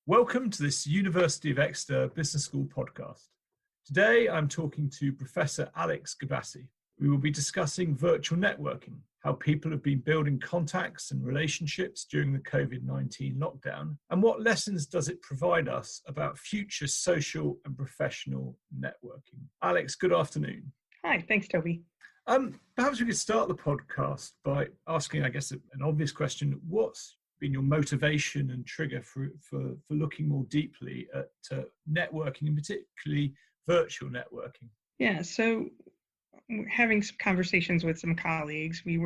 Welcome to this University of Exeter Business School podcast. Today I'm talking to Professor Alex Gerbasi. We will be discussing virtual networking, how people have been building contacts and relationships during the COVID-19 lockdown, and what lessons does it provide us about future social and professional networking. Alex, good afternoon. Hi, thanks, Toby. Perhaps we could start the podcast by asking, I guess, an obvious question. What's been your motivation and trigger for looking more deeply at networking, and particularly virtual networking? Yeah, so having some conversations with some colleagues, we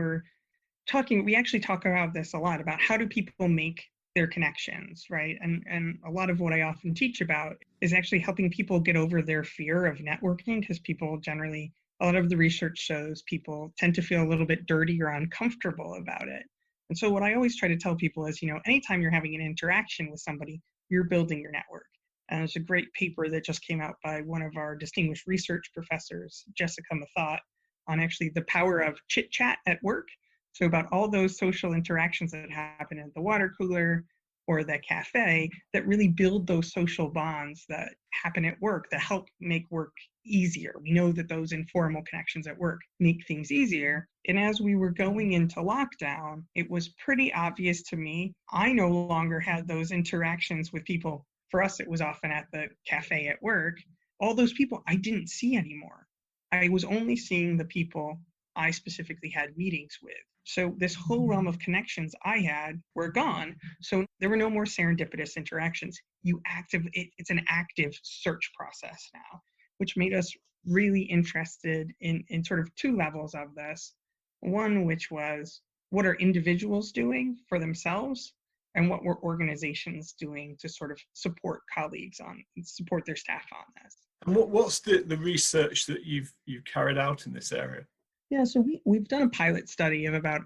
actually talk about this a lot, about how do people make their connections, right? And a lot of what I often teach about is actually helping people get over their fear of networking, because people generally, a lot of the research shows people tend to feel a little bit dirty or uncomfortable about it. And so what I always try to tell people is, anytime you're having an interaction with somebody, you're building your network. And there's a great paper that just came out by one of our distinguished research professors, Jessica Mathot, on actually the power of chit chat at work. So about all those social interactions that happen at the water cooler or the cafe that really build those social bonds that happen at work that help make work easier. We know that those informal connections at work make things easier. And as we were going into lockdown, it was pretty obvious to me, I no longer had those interactions with people. For us, it was often at the cafe at work. All those people I didn't see anymore. I was only seeing the people I specifically had meetings with. So this whole realm of connections I had were gone. So there were no more serendipitous interactions. It's an active search process now, which made us really interested in sort of two levels of this. One, which was, what are individuals doing for themselves, and what were organizations doing to sort of support colleagues support their staff on this? And what's the research that you've carried out in this area? Yeah, so we've done a pilot study of about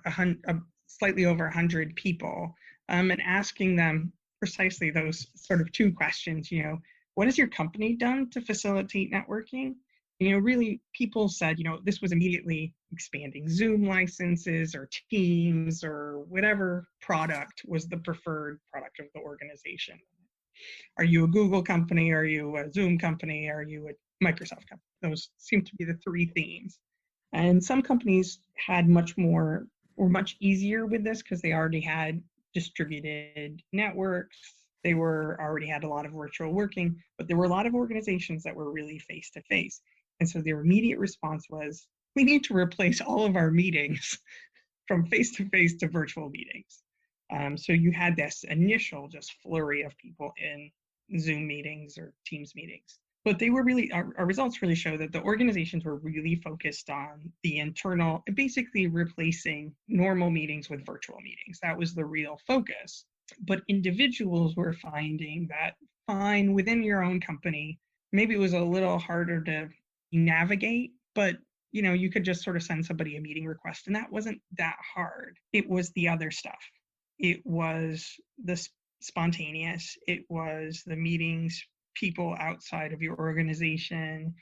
slightly over 100 people, and asking them precisely those sort of two questions. What has your company done to facilitate networking? Really, people said, this was immediately expanding Zoom licenses or Teams or whatever product was the preferred product of the organization. Are you a Google company? Are you a Zoom company? Are you a Microsoft company? Those seem to be the three themes. And some companies had much easier with this because they already had distributed networks. They already had a lot of virtual working, but there were a lot of organizations that were really face-to-face. And so their immediate response was, we need to replace all of our meetings from face-to-face to virtual meetings. So you had this initial just flurry of people in Zoom meetings or Teams meetings. But they were really, our results really show that the organizations were really focused on the internal, basically replacing normal meetings with virtual meetings. That was the real focus. But individuals were finding that fine within your own company, maybe it was a little harder to navigate, but you could just sort of send somebody a meeting request, and that wasn't that hard. It was the other stuff. It was the spontaneous. It was the meetings, people outside of your organization.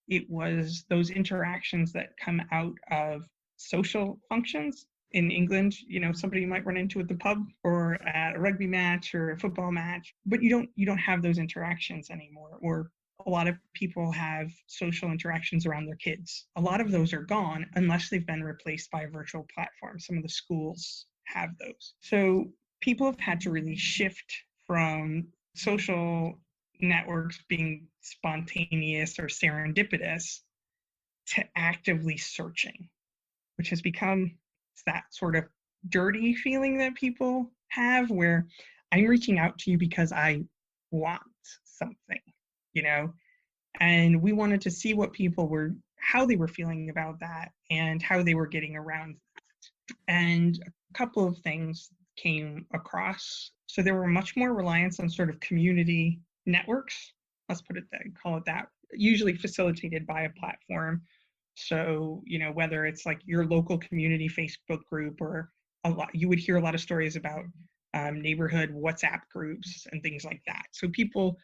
It was those interactions that come out of social functions. In England, somebody you might run into at the pub or at a rugby match or a football match, but you don't have those interactions anymore. Or a lot of people have social interactions around their kids. A lot of those are gone unless they've been replaced by a virtual platform. Some of the schools have those. So people have had to really shift from social networks being spontaneous or serendipitous to actively searching, which has become that sort of dirty feeling that people have, where I'm reaching out to you because I want something, and we wanted to see what how they were feeling about that and how they were getting around that. And a couple of things came across. So there were much more reliance on sort of community networks, let's call it that, usually facilitated by a platform. So, whether it's like your local community Facebook group, or you would hear a lot of stories about neighborhood WhatsApp groups and things like that. So people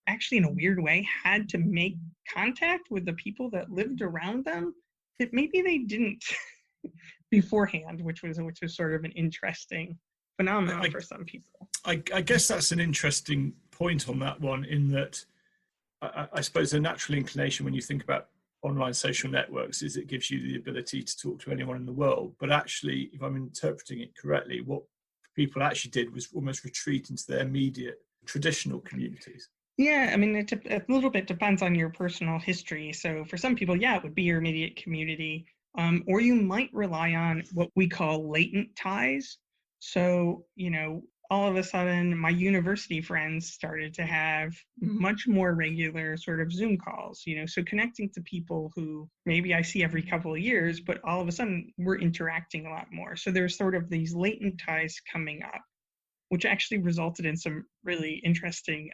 actually, in a weird way, had to make contact with the people that lived around them that maybe they didn't beforehand, which was sort of an interesting phenomenon for some people. I guess that's an interesting point on that one, in that I suppose a natural inclination when you think about online social networks is it gives you the ability to talk to anyone in the world. But actually, if I'm interpreting it correctly, what people actually did was almost retreat into their immediate traditional communities. Yeah, I mean, a little bit depends on your personal history. So for some people, yeah, it would be your immediate community. Or you might rely on what we call latent ties. So, all of a sudden, my university friends started to have much more regular sort of Zoom calls, so connecting to people who maybe I see every couple of years, but all of a sudden we're interacting a lot more. So there's sort of these latent ties coming up, which actually resulted in some really interesting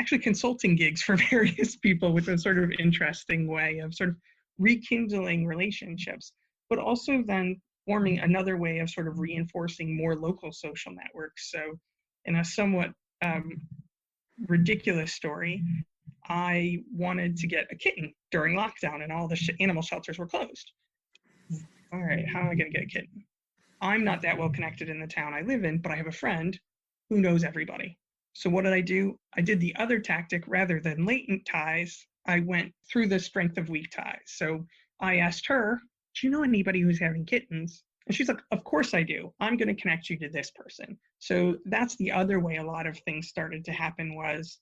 actually consulting gigs for various people, with a sort of interesting way of sort of rekindling relationships, but also then forming another way of sort of reinforcing more local social networks. So in a somewhat ridiculous story, I wanted to get a kitten during lockdown and all the animal shelters were closed. All right, how am I going to get a kitten? I'm not that well connected in the town I live in, but I have a friend who knows everybody. So what did I do? I did the other tactic. Rather than latent ties, I went through the strength of weak ties. So I asked her, do you know anybody who's having kittens? And she's like, of course I do. I'm going to connect you to this person. So that's the other way a lot of things started to happen was,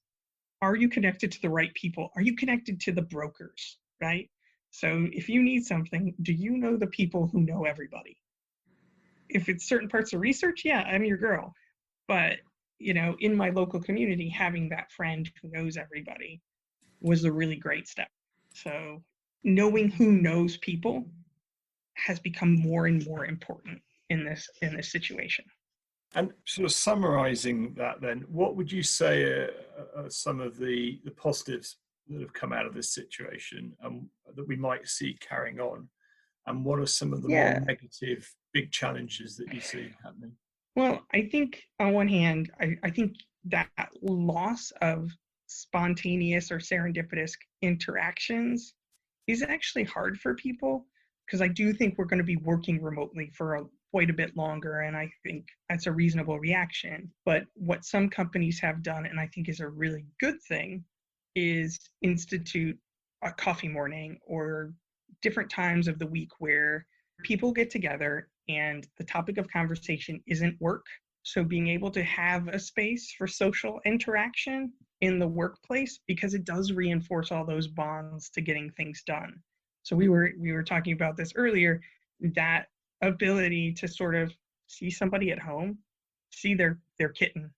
are you connected to the right people? Are you connected to the brokers, right? So if you need something, do you know the people who know everybody? If it's certain parts of research, yeah, I'm your girl. But in my local community, having that friend who knows everybody was a really great step. So knowing who knows people has become more and more important in this situation. And sort of summarizing that then, what would you say are some of the positives that have come out of this situation that we might see carrying on? And what are some of the more negative big challenges that you see happening? Well, I think on one hand, I think that loss of spontaneous or serendipitous interactions is actually hard for people, because I do think we're going to be working remotely for quite a bit longer, and I think that's a reasonable reaction. But what some companies have done, and I think is a really good thing, is institute a coffee morning or different times of the week where people get together and the topic of conversation isn't work. So being able to have a space for social interaction in the workplace, because it does reinforce all those bonds to getting things done. So we were talking about this earlier, that ability to sort of see somebody at home, see their kitten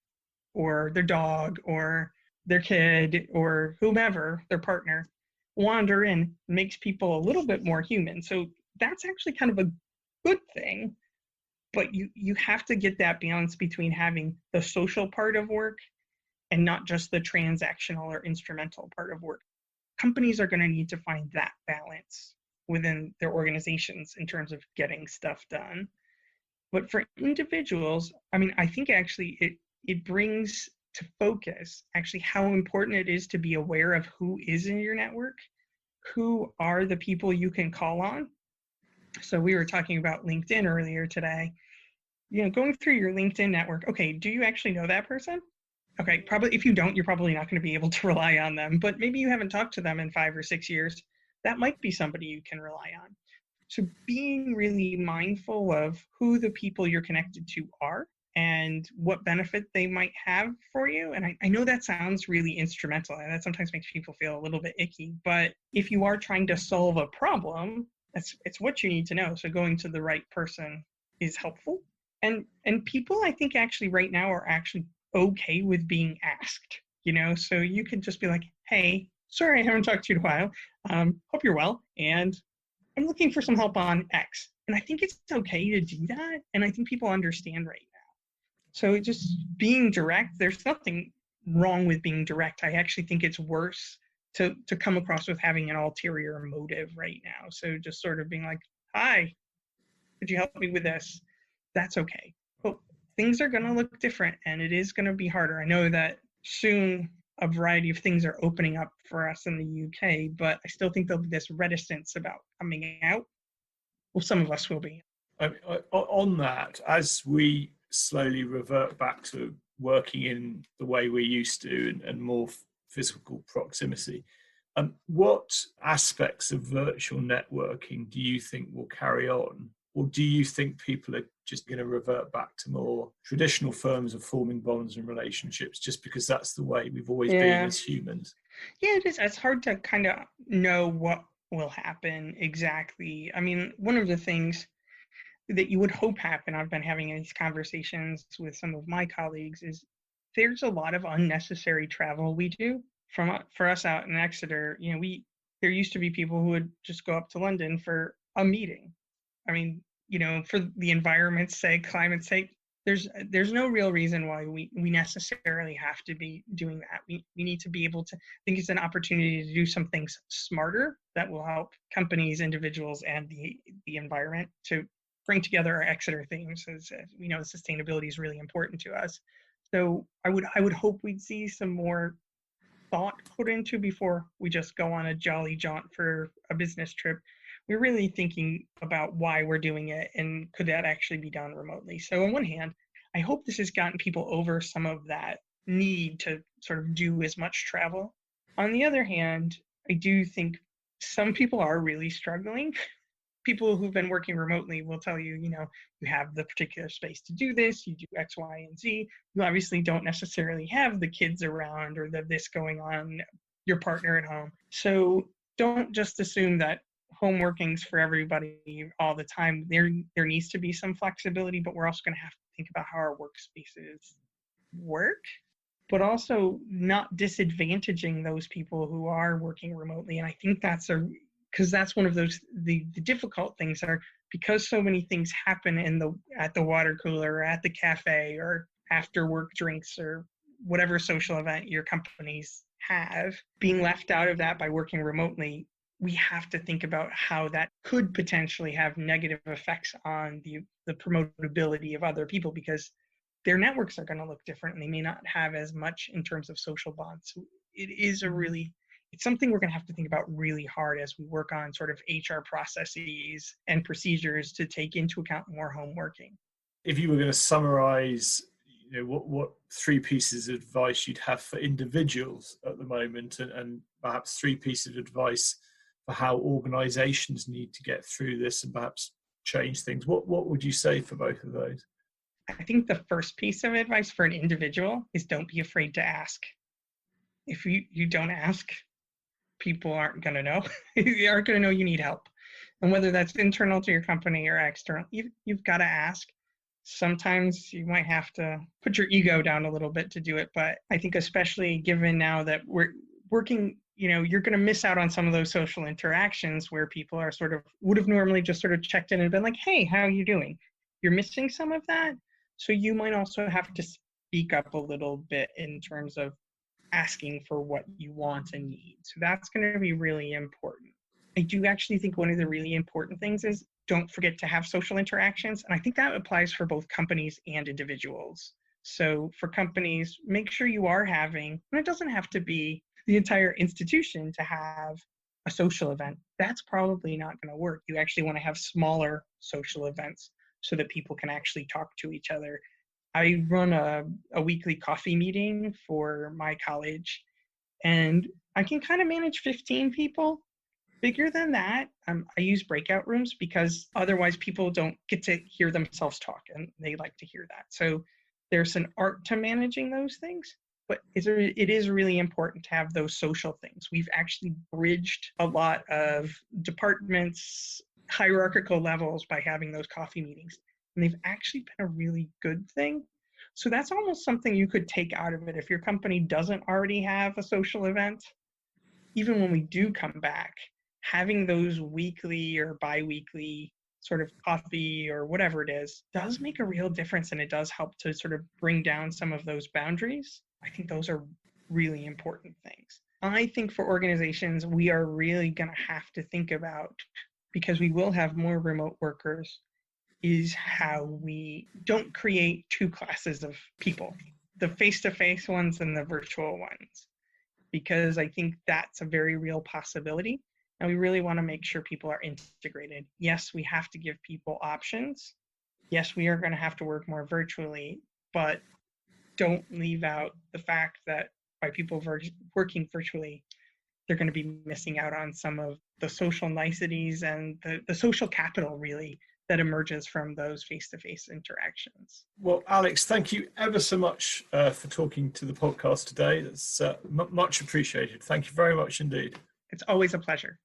or their dog or their kid or whomever, their partner, wander in, makes people a little bit more human. So that's actually kind of a good thing, but you have to get that balance between having the social part of work and not just the transactional or instrumental part of work. Companies are going to need to find that balance within their organizations in terms of getting stuff done. But for individuals, I mean, I think actually it brings to focus actually how important it is to be aware of who is in your network, who are the people you can call on. So we were talking about LinkedIn earlier today. Going through your LinkedIn network, okay, do you actually know that person? Okay, probably if you don't, you're probably not going to be able to rely on them, but maybe you haven't talked to them in 5 or 6 years. That might be somebody you can rely on. So being really mindful of who the people you're connected to are and what benefit they might have for you. And I know that sounds really instrumental, and that sometimes makes people feel a little bit icky, but if you are trying to solve a problem, it's what you need to know. So going to the right person is helpful. And people, I think, actually right now are actually okay with being asked, so you can just be like, hey, sorry, I haven't talked to you in a while. Hope you're well. And I'm looking for some help on X. And I think it's okay to do that. And I think people understand right now. So just being direct, there's nothing wrong with being direct. I actually think it's worse to come across with having an ulterior motive right now. So just sort of being like, hi, could you help me with this? That's okay. But things are going to look different, and it is going to be harder. I know that soon a variety of things are opening up for us in the UK, but I still think there'll be this reticence about coming out. Well, some of us will be. On that, as we slowly revert back to working in the way we're used to and more physical proximity. What aspects of virtual networking do you think will carry on? Or do you think people are just going to revert back to more traditional forms of forming bonds and relationships just because that's the way we've always been as humans? Yeah, it is. It's hard to kind of know what will happen exactly. I mean, one of the things that you would hope happen, I've been having these conversations with some of my colleagues, is there's a lot of unnecessary travel we do for us out in Exeter. There used to be people who would just go up to London for a meeting. I mean, for the environment's sake, climate's sake, there's no real reason why we necessarily have to be doing that. We need to be able to think it's an opportunity to do some things smarter that will help companies, individuals, and the environment to bring together our Exeter themes. As we know, sustainability is really important to us. So I would hope we'd see some more thought put into before we just go on a jolly jaunt for a business trip. We're really thinking about why we're doing it and could that actually be done remotely. So on one hand, I hope this has gotten people over some of that need to sort of do as much travel. On the other hand, I do think some people are really struggling. People who've been working remotely will tell you, you have the particular space to do this, you do X, Y, and Z. You obviously don't necessarily have the kids around or this going on, your partner at home. So don't just assume that home working's for everybody all the time. There needs to be some flexibility, but we're also going to have to think about how our workspaces work, but also not disadvantaging those people who are working remotely. And I think because that's one of those the difficult things are, because so many things happen at the water cooler or at the cafe or after work drinks or whatever social event your companies have. Being left out of that by working remotely, we have to think about how that could potentially have negative effects on the promotability of other people, because their networks are going to look different and they may not have as much in terms of social bonds. So it's something we're going to have to think about really hard as we work on sort of HR processes and procedures to take into account more home working. If you were going to summarize, what three pieces of advice you'd have for individuals at the moment, and perhaps three pieces of advice for how organizations need to get through this and perhaps change things, what would you say for both of those? I think the first piece of advice for an individual is don't be afraid to ask. If you don't ask, people aren't going to know. They aren't going to know you need help. And whether that's internal to your company or external, you've got to ask. Sometimes you might have to put your ego down a little bit to do it. But I think especially given now that we're working, you're going to miss out on some of those social interactions where people are would have normally just sort of checked in and been like, hey, how are you doing? You're missing some of that. So you might also have to speak up a little bit in terms of asking for what you want and need. So that's going to be really important. I do actually think one of the really important things is don't forget to have social interactions. And I think that applies for both companies and individuals. So for companies, make sure you are having, and it doesn't have to be the entire institution to have a social event. That's probably not going to work. You actually want to have smaller social events so that people can actually talk to each other. I run a weekly coffee meeting for my college, and I can kind of manage 15 people. Bigger than that, I use breakout rooms because otherwise people don't get to hear themselves talk, and they like to hear that. So there's an art to managing those things, but it is really important to have those social things. We've actually bridged a lot of departments, hierarchical levels by having those coffee meetings. And they've actually been a really good thing. So that's almost something you could take out of it. If your company doesn't already have a social event, even when we do come back, having those weekly or bi-weekly sort of coffee or whatever it is does make a real difference, and it does help to sort of bring down some of those boundaries. I think those are really important things. I think for organizations, we are really going to have to think about, because we will have more remote workers, is how we don't create two classes of people, the face-to-face ones and the virtual ones, because I think that's a very real possibility. And we really want to make sure people are integrated. Yes, we have to give people options. yes, we are going to have to work more virtually, but don't leave out the fact that by people working virtually, they're going to be missing out on some of the social niceties and the social capital, really, that emerges from those face-to-face interactions. Well, Alex, thank you ever so much for talking to the podcast today. It's much appreciated. Thank you very much indeed. It's always a pleasure.